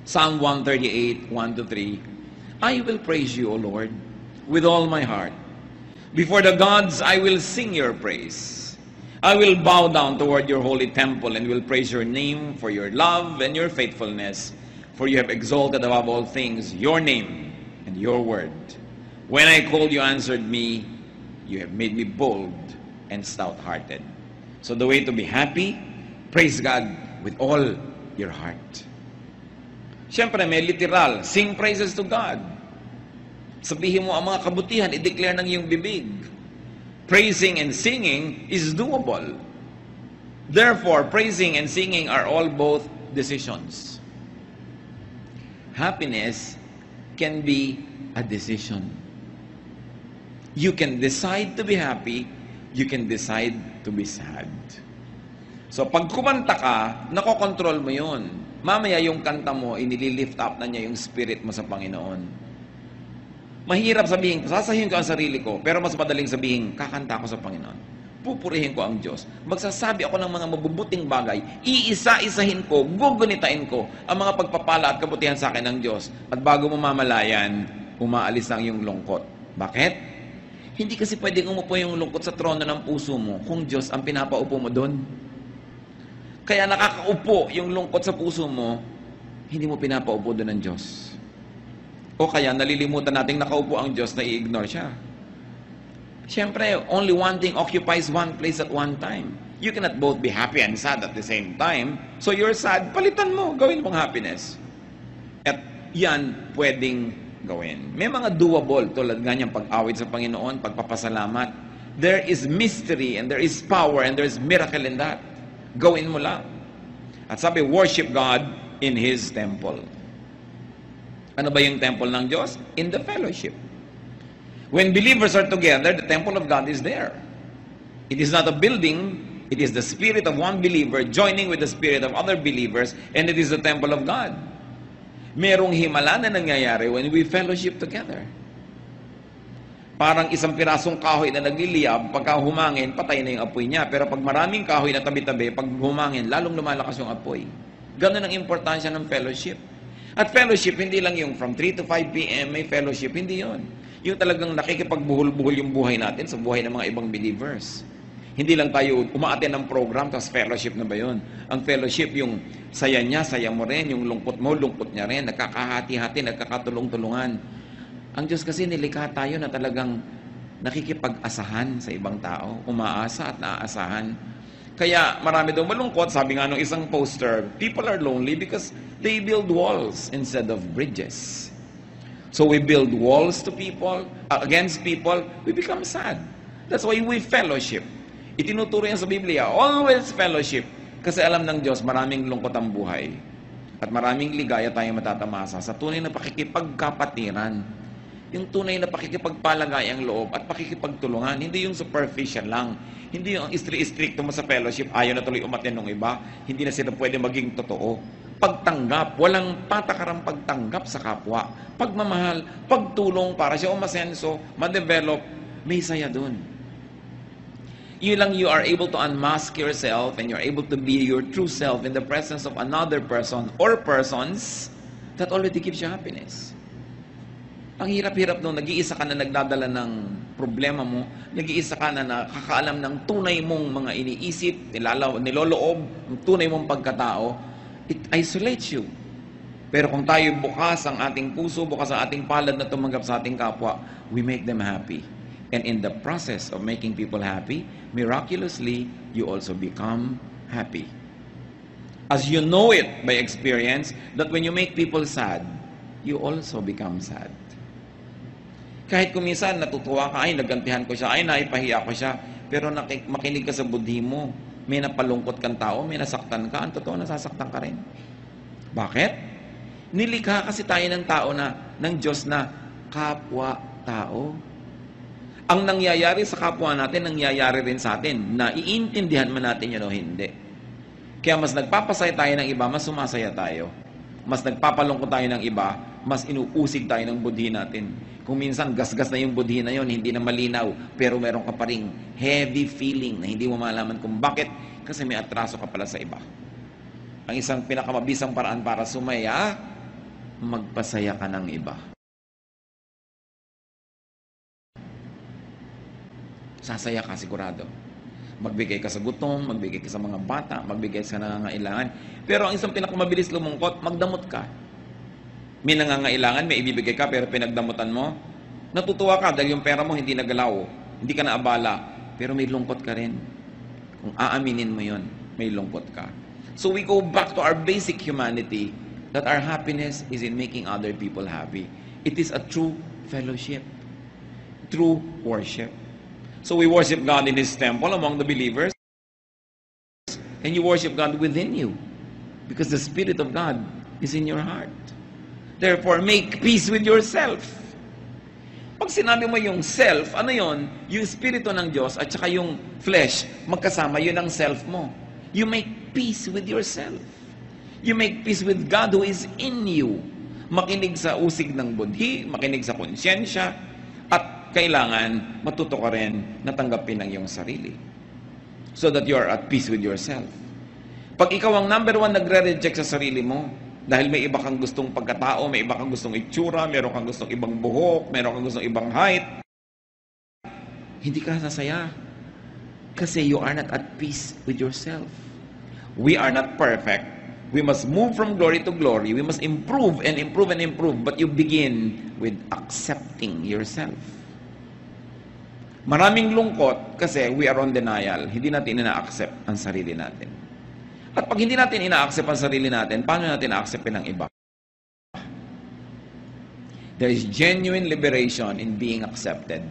Psalm 138, 1-3. I will praise you, O Lord, with all my heart. Before the gods, I will sing your praise. I will bow down toward your holy temple and will praise your name for your love and your faithfulness. For you have exalted above all things your name and your word. When I called, you answered me. You have made me bold and stout-hearted. So the way to be happy, praise God with all your heart. Siyempre, may literal, sing praises to God. Sabihin mo ang mga kabutihan, i-declare ng iyong bibig. Praising and singing is doable. Therefore, praising and singing are all both decisions. Happiness can be a decision. You can decide to be happy, you can decide to be sad. So, pag kumanta ka, nakokontrol mo yun. Mamaya yung kanta mo, inililift up na niya yung spirit mo sa Panginoon. Mahirap sabihin, sasabihin ko ang sarili ko, pero mas madaling sabihin, kakanta ako sa Panginoon. Pupurihin ko ang Diyos. Magsasabi ako ng mga mabubuting bagay, iisa-isahin ko, gugunitain ko ang mga pagpapala at kabutihan sa akin ng Diyos. At bago mo mamalayan, umaalis ang iyong lungkot. Bakit? Hindi kasi pwedeng umupo yung lungkot sa trono ng puso mo kung Diyos ang pinapaupo mo doon. Kaya nakakaupo yung lungkot sa puso mo, hindi mo pinapaupo doon ng Diyos. O kaya nalilimutan nating nakaupo ang Diyos na i-ignore siya. Siyempre, only one thing occupies one place at one time. You cannot both be happy and sad at the same time. So you're sad, palitan mo, gawin mong happiness. At yan pwedeng gawin. May mga doable tulad nga niyang pag-awit sa Panginoon, pagpapasalamat. There is mystery and there is power and there is miracle in that. Gawin mo lang. At sabi, worship God in His temple. Ano ba yung temple ng Diyos? In the fellowship. When believers are together, the temple of God is there. It is not a building, it is the spirit of one believer joining with the spirit of other believers, and it is the temple of God. Merong himala na nangyayari when we fellowship together. Parang isang pirasong kahoy na nagliliyab, pagka humangin, patay na yung apoy niya. Pero pag maraming kahoy na tabi-tabi, pag humangin, lalong lumalakas yung apoy. Ganun ang importansya ng fellowship. At fellowship, hindi lang yung from 3 to 5 p.m. may fellowship, hindi yon. Yung talagang nakikipagbuhol-buhol yung buhay natin sa buhay ng mga ibang believers. Hindi lang tayo umaattend ng program, tapos fellowship na ba yun? Ang fellowship, yung saya niya, saya mo rin, yung lungkot mo, lungkot niya rin, nagkakahati-hati, nagkakatulong-tulungan. Ang Diyos kasi nilikha tayo na talagang nakikipag-asahan sa ibang tao, umaasa at naaasahan. Kaya marami daw malungkot, sabi nga nung isang poster, people are lonely because they build walls instead of bridges. So we build walls to people, against people, we become sad. That's why we fellowship. Itinuturo yan sa Biblia, always fellowship. Kasi alam ng Diyos, maraming lungkot ang buhay. At maraming ligaya tayong matatamasa sa tunay na pakikipagkapatiran. Yung tunay na pakikipagpalagay ang loob at pakikipagtulungan. Hindi yung superficial lang. Hindi yung stricto mo sa fellowship, ayaw na tuloy umatin ng iba. Hindi na sila pwede maging totoo. Pagtanggap, walang patakarang pagtanggap sa kapwa. Pagmamahal, pagtulong para siya umasenso, ma-develop, may saya dun. Yun lang, you are able to unmask yourself and you're able to be your true self in the presence of another person or persons that already gives you happiness. Ang hirap-hirap nung nag-iisa ka na nagdadala ng problema mo, nag-iisa ka na nakakaalam ng tunay mong mga iniisip, niloloob, ang tunay mong pagkatao, it isolates you. Pero kung tayo bukas ang ating puso, bukas ang ating palad na tumanggap sa ating kapwa, we make them happy. And in the process of making people happy, miraculously, you also become happy. As you know it by experience, that when you make people sad, you also become sad. Kahit kung minsan natutuwa ka, ay nagantihan ko siya, ay naipahiya ko siya, pero makinig ka sa budhi mo, may napalungkot kang tao, may nasaktan ka, ang totoo nasasaktan ka rin. Bakit? Nilikha kasi tayo ng tao ng Diyos na kapwa-tao. Ang nangyayari sa kapwa natin, nangyayari rin sa atin, na iintindihan man natin yun o hindi. Kaya mas nagpapasaya tayo ng iba, mas sumasaya tayo. Mas nagpapalungkot tayo ng iba, mas inuusig tayo ng budhi natin. Kung minsan gasgas na yung budhi na yun, hindi na malinaw, pero meron ka pa ring heavy feeling na hindi mo malaman kung bakit, kasi may atraso ka pala sa iba. Ang isang pinakamabisang paraan para sumaya, magpasaya ka ng iba. Sasaya ka sigurado. Magbigay ka sa gutom, magbigay ka sa mga bata, magbigay sa nangangailangan. Pero ang isang pinakamabilis lumungkot, magdamot ka. May nangangailangan, may ibibigay ka, pero pinagdamutan mo, natutuwa ka dahil yung pera mo hindi nagalaw, hindi ka naabala, pero may lungkot ka rin. Kung aaminin mo yun, may lungkot ka. So we go back to our basic humanity, that our happiness is in making other people happy. It is a true fellowship, true worship. So we worship God in His temple among the believers, and you worship God within you, because the Spirit of God is in your heart. Therefore, make peace with yourself. Pag sinabi mo yung self, ano yon? Yung Espiritu ng Diyos at saka yung flesh, magkasama, yun ang self mo. You make peace with yourself. You make peace with God who is in you. Makinig sa usig ng budhi, makinig sa konsyensya, at kailangan matuto ka rin na tanggapin ang iyong sarili. So that you are at peace with yourself. Pag ikaw ang number one nagre-reject sa sarili mo, dahil may iba kang gustong pagkatao, may iba kang gustong itsura, meron kang gustong ibang buhok, meron kang gustong ibang height, hindi ka sasaya. Kasi you are not at peace with yourself. We are not perfect. We must move from glory to glory. We must improve and improve and improve. But you begin with accepting yourself. Maraming lungkot kasi we are on denial. Hindi natin ina-accept ang sarili natin. At pag hindi natin ina-accept ang sarili natin, paano natin na-acceptin ang iba? There is genuine liberation in being accepted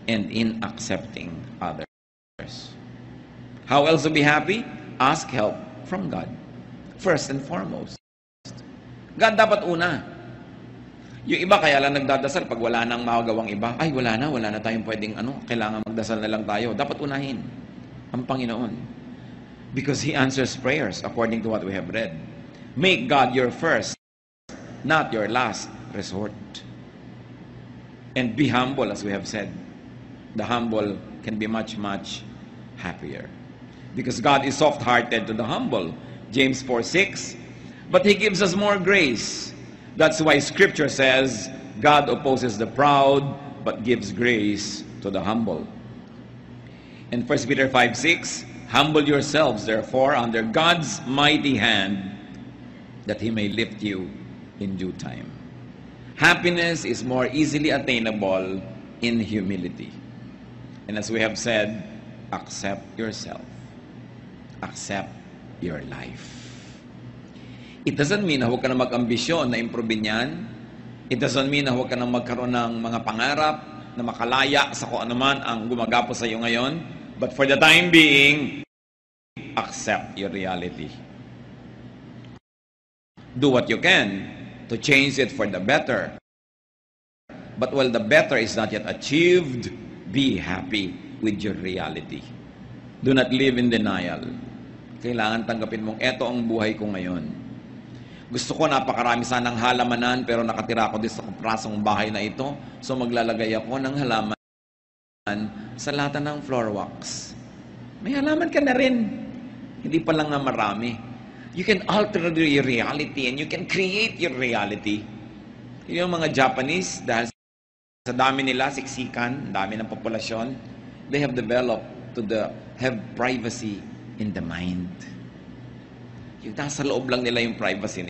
and in accepting others. How else to be happy? Ask help from God. First and foremost. God dapat una. Yung iba kaya lang nagdadasal pag wala nang magagawang iba. Ay, wala na tayong pwedeng kailangan magdasal na lang tayo. Dapat unahin ang Panginoon. Because He answers prayers according to what we have read. Make God your first, not your last resort. And be humble, as we have said. The humble can be much, much happier. Because God is soft-hearted to the humble. James 4:6. But He gives us more grace. That's why Scripture says, God opposes the proud, but gives grace to the humble. In 1 Peter 5:6, humble yourselves, therefore, under God's mighty hand, that He may lift you in due time. Happiness is more easily attainable in humility. And as we have said, accept yourself. Accept your life. It doesn't mean na huwag ka na mag-ambisyon na improvein yan. It doesn't mean na huwag ka na magkaroon ng mga pangarap na makalaya sa kung anuman ang gumagapo sa iyo ngayon. But for the time being, accept your reality. Do what you can to change it for the better. But while the better is not yet achieved, be happy with your reality. Do not live in denial. Kailangan tanggapin mong eto ang buhay ko ngayon. Gusto ko napakarami sanang halamanan pero nakatira ako din sa prasong bahay na ito. So maglalagay ako ng halaman sa lata ng floor wax. May halaman ka na rin. Hindi pa lang nga marami. You can alter your reality and you can create your reality. Yung mga Japanese, dahil sa dami nila, siksikan, dami ng populasyon, they have developed have privacy in the mind. Yung nasa loob lang nila yung privacy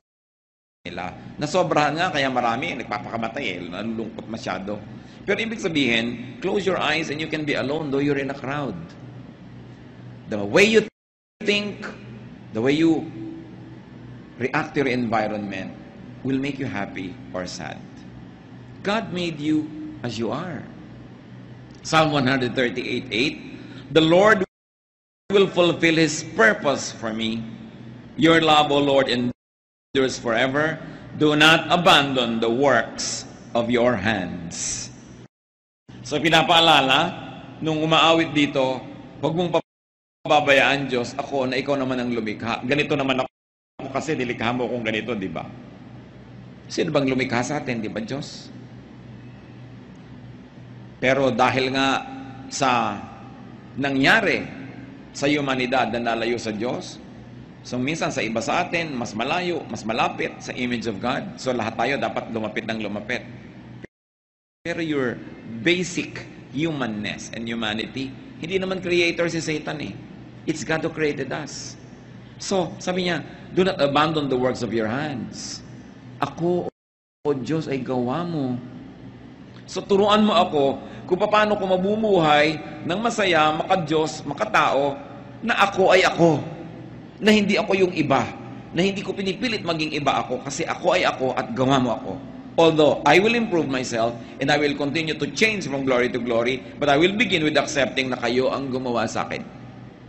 nila. Nasobrahan nga, kaya marami, nagpapakamatay nalulungkot masyado. Pero ibig sabihin, close your eyes and you can be alone though you're in a crowd. The way you think, the way you react to your environment will make you happy or sad. God made you as you are. Psalm 138:8, the Lord will fulfill His purpose for me. Your love, O Lord, endures forever. Do not abandon the works of your hands. So pinapaalala, nung umaawit dito, huwag mong pababayaan, Diyos, ako na ikaw naman ang lumikha. Ganito naman ako kasi nilikha mo kung ganito, di ba? Sino bang lumikha sa atin, di ba, Diyos? Pero dahil nga sa nangyari sa humanidad na nalayo sa Diyos, so minsan sa iba sa atin, mas malayo, mas malapit sa image of God. So lahat tayo dapat lumapit ng lumapit. Pero your basic humanness and humanity, hindi naman creator si Satan eh. It's God who created us. So, sabi niya, do not abandon the works of your hands. Ako, O Diyos, ay gawa mo. So, turuan mo ako kung paano ko mabubuhay ng masaya, maka-Diyos, maka-tao, na ako ay ako. Na hindi ako yung iba. Na hindi ko pinipilit maging iba ako kasi ako ay ako at gawa mo ako. Although, I will improve myself and I will continue to change from glory to glory, but I will begin with accepting na kayo ang gumawa sa akin.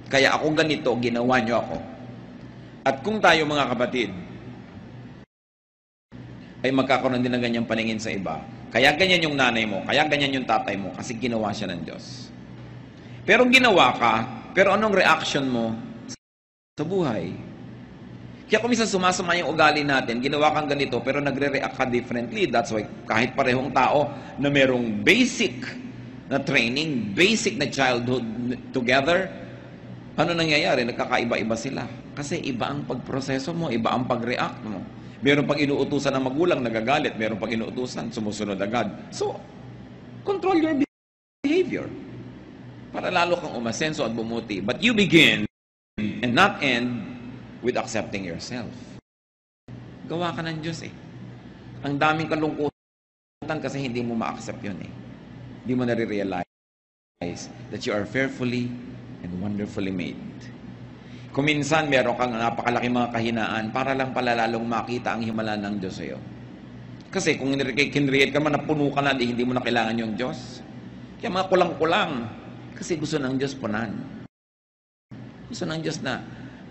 Kaya ako ganito, ginawa niyo ako. At kung tayo mga kapatid ay magkakaroon din ng ganyang paningin sa iba, kaya ganyan yung nanay mo, kaya ganyan yung tatay mo, kasi ginawa siya ng Diyos. Pero ginawa ka, pero anong reaction mo sa buhay? Kaya kung minsan sumasama yung ugali natin, ginawa kang ganito, pero nagre-react ka differently. That's why kahit parehong tao na merong basic na training, basic na childhood together, ano nangyayari? Nagkakaiba-iba sila. Kasi iba ang pagproseso mo, iba ang pag-react mo. Meron pag inuutusan ng magulang, nagagalit. Meron pag inuutusan, sumusunod agad. So, control your behavior. Para lalo kang umasenso at bumuti. But you begin and not end with accepting yourself. Gawa ka ng Diyos eh. Ang daming kalungkutan kasi hindi mo ma-accept yun eh. Hindi mo nare-realize that you are fearfully and wonderfully made. Kung minsan meron kang napakalaking mga kahinaan para lang palalalong makita ang himala ng Diyos sa'yo. Kasi kung kinreate ka man, napuno ka na, hindi mo na kailangan yung Diyos. Kaya mga kulang-kulang. Kasi gusto ng Diyos punan. Gusto ng Diyos na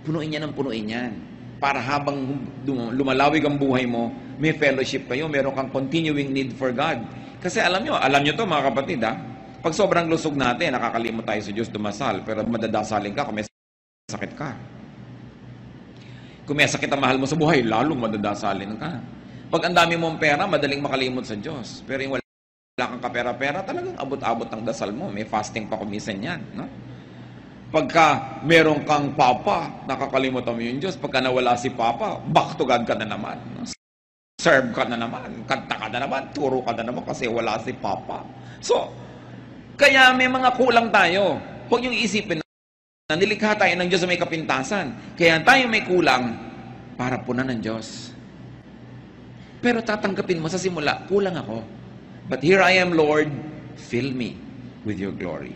punuin niya ng punuin yan. para habang lumalawig ang buhay mo, may fellowship kayo, meron kang continuing need for God. Kasi alam nyo to mga kapatid ha, pag sobrang lusog natin, nakakalimot tayo sa Diyos dumasal, pero madadasalin ka kung may sakit ka. Kung may sakit ang mahal mo sa buhay, lalong madadasalin ka. Pag ang dami mong pera, madaling makalimot sa Diyos. Pero yung wala kang kapera-pera, talagang abot-abot ang dasal mo. May fasting pa kumisan yan. No? Pagka meron kang papa, nakakalimutan mo yung Diyos. Pagka nawala si papa, back to God ka na naman. No? Serve ka na naman, kanta ka na naman, turo ka na naman kasi wala si papa. So, kaya may mga kulang tayo. Huwag yung isipin na nilikha tayo ng Diyos na may kapintasan. Kaya tayo may kulang para punan ng Diyos. Pero tatanggapin mo sa simula, kulang ako. But here I am, Lord, fill me with your glory.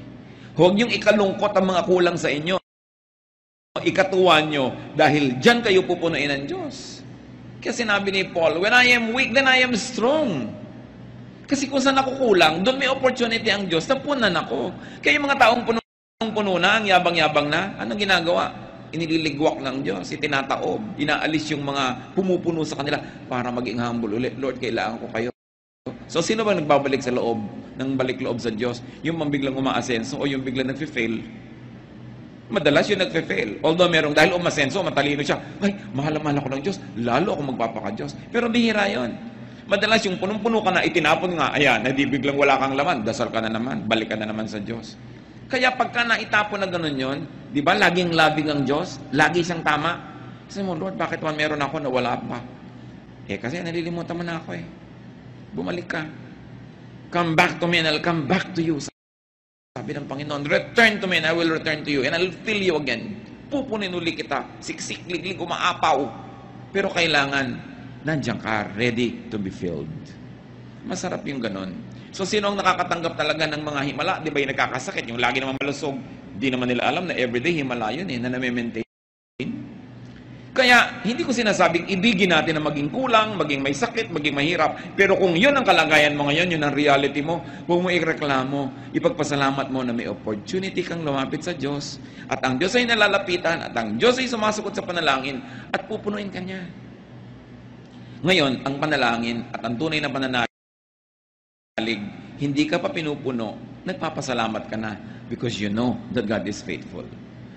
Huwag yung ikalungkot ang mga kulang sa inyo. Ikatuwa nyo dahil dyan kayo pupunuin ng Diyos. Kasi sinabi ni Paul, when I am weak, then I am strong. Kasi kung saan ako kulang, doon may opportunity ang Diyos, napunan ako. Kaya yung mga taong puno na, ang yabang-yabang na, anong ginagawa? Iniligwak ng Diyos, itinataob, inaalis yung mga pumupuno sa kanila para maging humble ulit. Lord, kailangan ko kayo. So, sino ba nagbabalik sa loob, ng balik loob sa Diyos? Yung biglang umaasenso o yung biglang nagfe-fail? Madalas yung nagfe-fail. Although merong, dahil umasenso, matalino siya, ay, mahal-mahal ako ng Diyos, lalo ako magpapaka-Diyos. Pero bihira yon. Madalas yung punong-puno ka na, itinapon nga, ayan, hindi biglang wala kang laman, dasal ka na naman, balik ka na naman sa Diyos. Kaya pagka naitapon na gano'n yun, di ba, laging loving ang Diyos, lagi siyang tama. Sabi mo, Lord, bakit man meron ako na wala pa? Kasi nalilimutan mo na ako Bumalik ka. Come back to me and I'll come back to you. Sabi ng Panginoon, return to me and I will return to you and I'll fill you again. Pupunin uli kita, siksik, liglig, umaapaw. Pero kailangan, nandiyan ka, ready to be filled. Masarap yung ganon. So, sino ang nakakatanggap talaga ng mga himala? Di ba yung nagkakasakit? Yung lagi naman malusog, di naman nila alam na everyday himala yun na nami-maintain. Kaya, hindi ko sinasabing ibigin natin na maging kulang, maging may sakit, maging mahirap. Pero kung yun ang kalagayan mo ngayon, yun ang reality mo, huwag mo ireklamo, ipagpasalamat mo na may opportunity kang lumapit sa Diyos, at ang Diyos ay nalalapitan, at ang Diyos ay sumasagot sa panalangin, at pupunuin ka niya. Ngayon, ang panalangin at ang tunay na pananalig, hindi ka pa pinupuno, nagpapasalamat ka na because you know that God is faithful.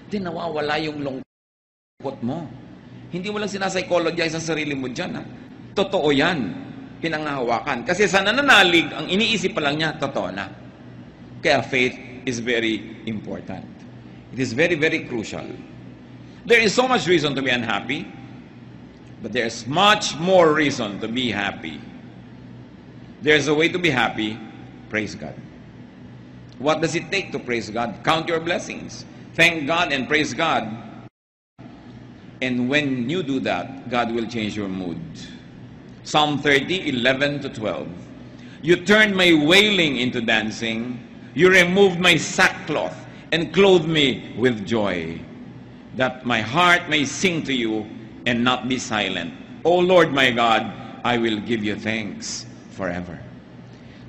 Di nawawala yung lungkot mo. Hindi mo lang sinapsychologize ang sarili mo dyan. Totoo yan. Pinanghahawakan. Kasi sa nananalig, ang iniisip pa lang niya, totoo na. Kaya faith is very important. It is very, very crucial. There is so much reason to be unhappy, but there's much more reason to be happy. There's a way to be happy. Praise God. What does it take to praise God? Count your blessings. Thank God and praise God. And when you do that, God will change your mood. Psalm 30, 11 to 12. You turned my wailing into dancing. You removed my sackcloth and clothed me with joy, that my heart may sing to you and not be silent. O Lord my God, I will give you thanks forever.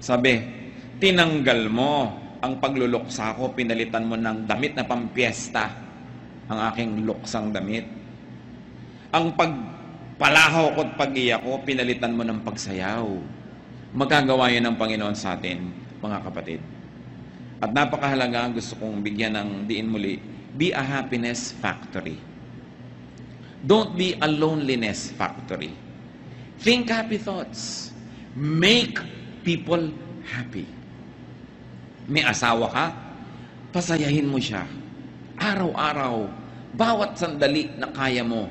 Sabi, tinanggal mo ang pagluluksa ko, pinalitan mo ng damit na pampiesta, ang aking luksang damit. Ang pagpalahaw ko at pag-iyak ko, pinalitan mo ng pagsayaw. Magagawa yun ng Panginoon sa atin, mga kapatid. At napakahalaga, gusto kong bigyan ng diin muli, be a happiness factory. Don't be a loneliness factory. Think happy thoughts. Make people happy. May asawa ka, pasayahin mo siya. Araw-araw, bawat sandali na kaya mo.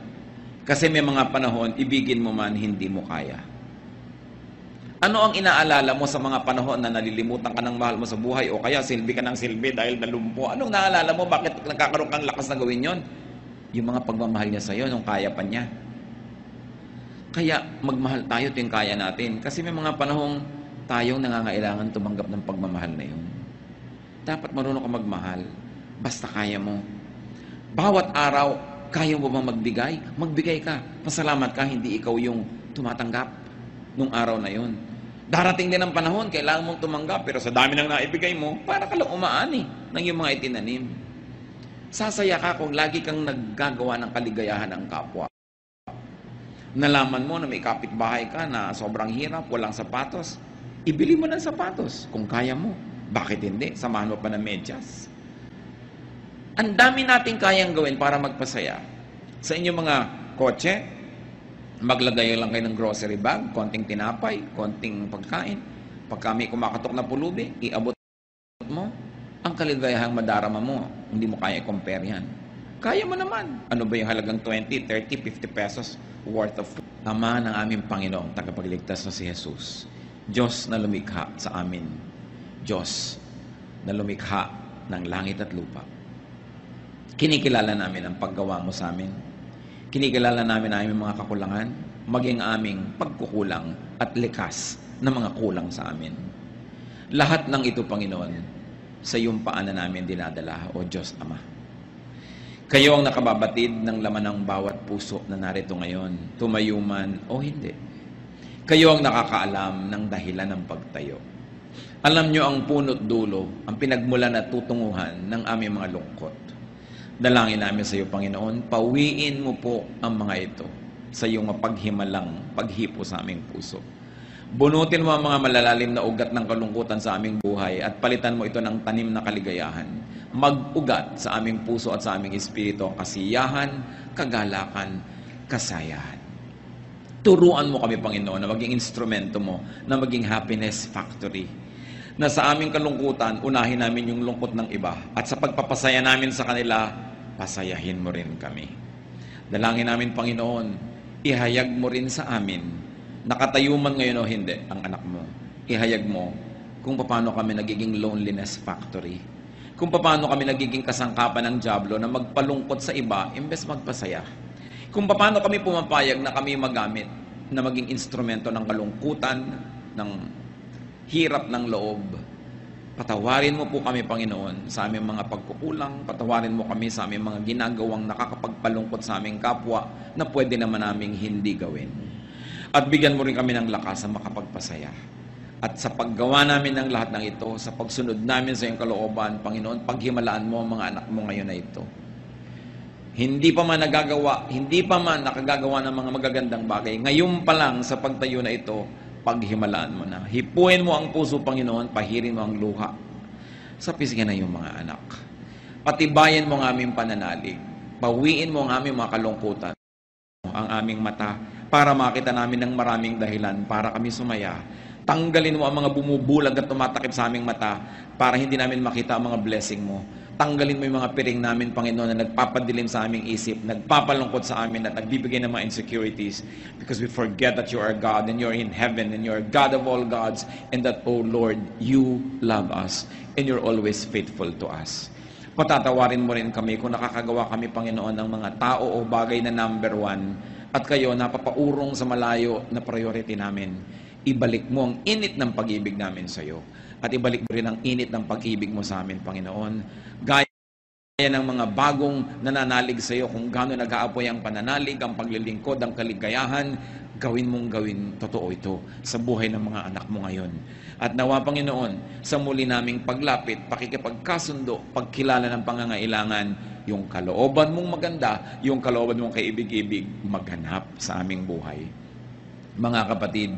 Kasi may mga panahon, ibigin mo man, hindi mo kaya. Ano ang inaalala mo sa mga panahon na nalilimutan ka ng mahal mo sa buhay o kaya silbi ka ng silbi dahil nalumpo? Anong naalala mo? Bakit nagkakaroon kang lakas na gawin yon? Yung mga pagmamahal niya sa'yo, nung kaya pa niya. Kaya magmahal tayo, ito yung kaya natin. Kasi may mga panahong tayong nangangailangan tumanggap ng pagmamahal na yun. Dapat marunong ka magmahal. Basta kaya mo. Bawat araw, kaya mo bang magbigay? Magbigay ka. Pasalamat ka, hindi ikaw yung tumatanggap nung araw na yun. Darating din ang panahon, kailangan mong tumanggap, pero sa dami nang naibigay mo, para ka lang umaani ng iyong mga itinanim. Sasaya ka kung lagi kang naggagawa ng kaligayahan ng kapwa. Nalaman mo na may kapitbahay ka na sobrang hirap, walang sapatos, ibili mo ng sapatos kung kaya mo. Bakit hindi? Samahan mo pa ng medyas. Ang dami nating kayang gawin para magpasaya. Sa inyong mga kotse, maglagay lang kayo ng grocery bag, konting tinapay, konting pagkain. Pag kami kumakatok na pulubi, iabot mo, ang kaligayahang madarama mo, hindi mo kaya i-compare yan. Kaya mo naman. Ano ba yung halagang 20, 30, 50 pesos worth of food? Ama ng aming Panginoong tagapagligtas na si Jesus, Diyos na lumikha sa amin, Diyos na lumikha ng langit at lupa. Kinikilala namin ang paggawa mo sa amin. Kinikilala namin ang aming mga kakulangan, maging aming pagkukulang at likas na mga kulang sa amin. Lahat ng ito, Panginoon, sa iyong paanan namin dinadala, O Diyos Ama. Kayo ang nakababatid ng laman ng bawat puso na narito ngayon, tumayo man o hindi. Kayo ang nakakaalam ng dahilan ng pagtayo. Alam nyo ang punot dulo, ang pinagmulan at tutunguhan ng aming mga lungkot. Dalangin namin sa iyo, Panginoon, pawiin mo po ang mga ito sa iyong mapaghimalang paghipo sa aming puso. Bunutin mo ang mga malalalim na ugat ng kalungkutan sa aming buhay at palitan mo ito ng tanim na kaligayahan. Mag-ugat sa aming puso at sa aming espiritu ang kasiyahan, kagalakan, kasayahan. Turuan mo kami, Panginoon, na maging instrumento mo, na maging happiness factory. Na sa aming kalungkutan, unahin namin yung lungkot ng iba. At sa pagpapasaya namin sa kanila, pasayahin mo rin kami. Dalangin namin, Panginoon, ihayag mo rin sa amin, nakatayo man ngayon o hindi, ang anak mo. Ihayag mo kung paano kami nagiging loneliness factory. Kung paano kami nagiging kasangkapan ng dyablo na magpalungkot sa iba imbes magpasaya. Kung paano kami pumapayag na kami magamit na maging instrumento ng kalungkutan, ng hirap ng loob. Patawarin mo po kami, Panginoon, sa aming mga pagkukulang. Patawarin mo kami sa aming mga ginagawang nakakapagpalungkot sa aming kapwa na pwede naman naming hindi gawin. At bigyan mo rin kami ng lakas na makapagpasaya. At sa paggawa namin ng lahat ng ito, sa pagsunod namin sa iyong kalooban, Panginoon, paghimalaan mo ang mga anak mo ngayon na ito. Hindi pa man nakagagawa ng mga magagandang bagay. Ngayon pa lang sa pagtayo na ito, paghimalaan mo na. Hipuin mo ang puso, Panginoon, pahirin mo ang luha sa pisngi ng iyong mga anak. Patibayan mo ang aming pananalig. Pawiin mo ang aming mga kalungkutan, ang aming mata, para makita namin ng maraming dahilan para kami sumaya. Tanggalin mo ang mga bumubulag at tumatakip sa aming mata para hindi namin makita ang mga blessing mo. Tanggalin mo yung mga piring namin, Panginoon, na nagpapadilim sa aming isip, nagpapalungkot sa amin at nagbibigay ng mga insecurities because we forget that you are God and you're in heaven and you're God of all gods and that, oh Lord, you love us and you're always faithful to us. Patatawarin mo rin kami kung nakakagawa kami, Panginoon, ng mga tao o bagay na number one at kayo napapaurong sa malayo na priority namin. Ibalik mo ang init ng pag-ibig namin sa iyo. At ibalik mo rin ang init ng pag-ibig mo sa amin, Panginoon. Gaya ng mga bagong nananalig sa iyo, kung gaano nag-aapoy ang pananalig, ang paglilingkod, ang kaligayahan, gawin mong gawin totoo ito sa buhay ng mga anak mo ngayon. At nawa, Panginoon, sa muli naming paglapit, pakikipagkasundo, pagkilala ng pangangailangan, yung kalooban mong maganda, yung kalooban mong kaibig-ibig, maghanap sa aming buhay. Mga kapatid,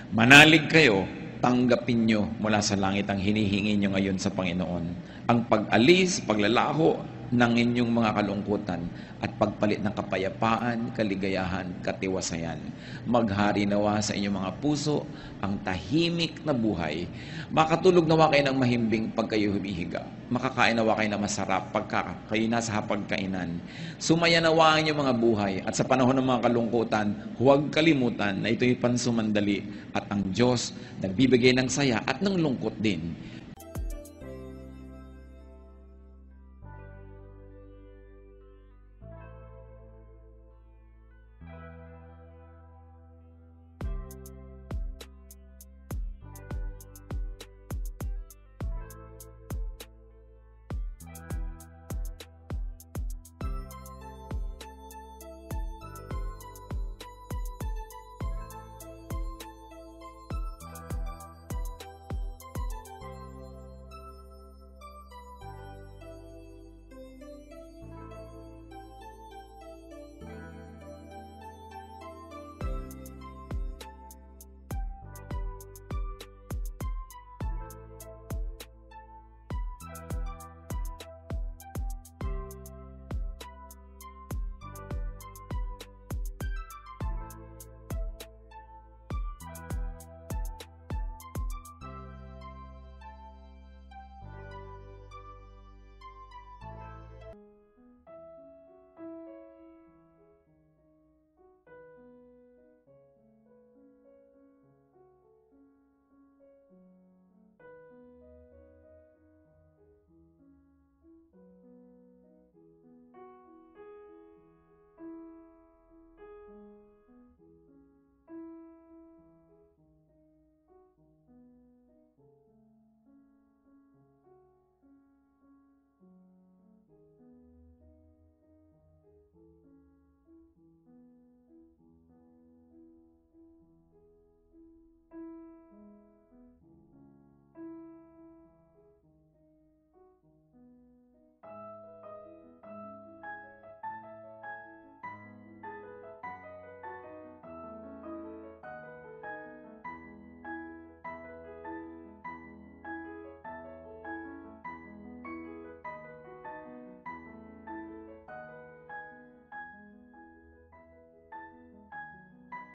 manalig kayo, tanggapin nyo mula sa langit ang hinihingi nyo ngayon sa Panginoon. Ang pag-alis, paglalaho ng inyong mga kalungkutan at pagpalit ng kapayapaan, kaligayahan, katiwasayan. Maghari nawa sa inyong mga puso ang tahimik na buhay. Makatulog nawa kayo ng mahimbing pag kayo humihiga. Makakain nawa kayo na masarap pagka kayo nasa hapagkainan. Sumaya nawa ang inyong mga buhay at sa panahon ng mga kalungkutan, huwag kalimutan na ito'y pansumandali at ang Diyos nagbibigay ng saya at ng lungkot din.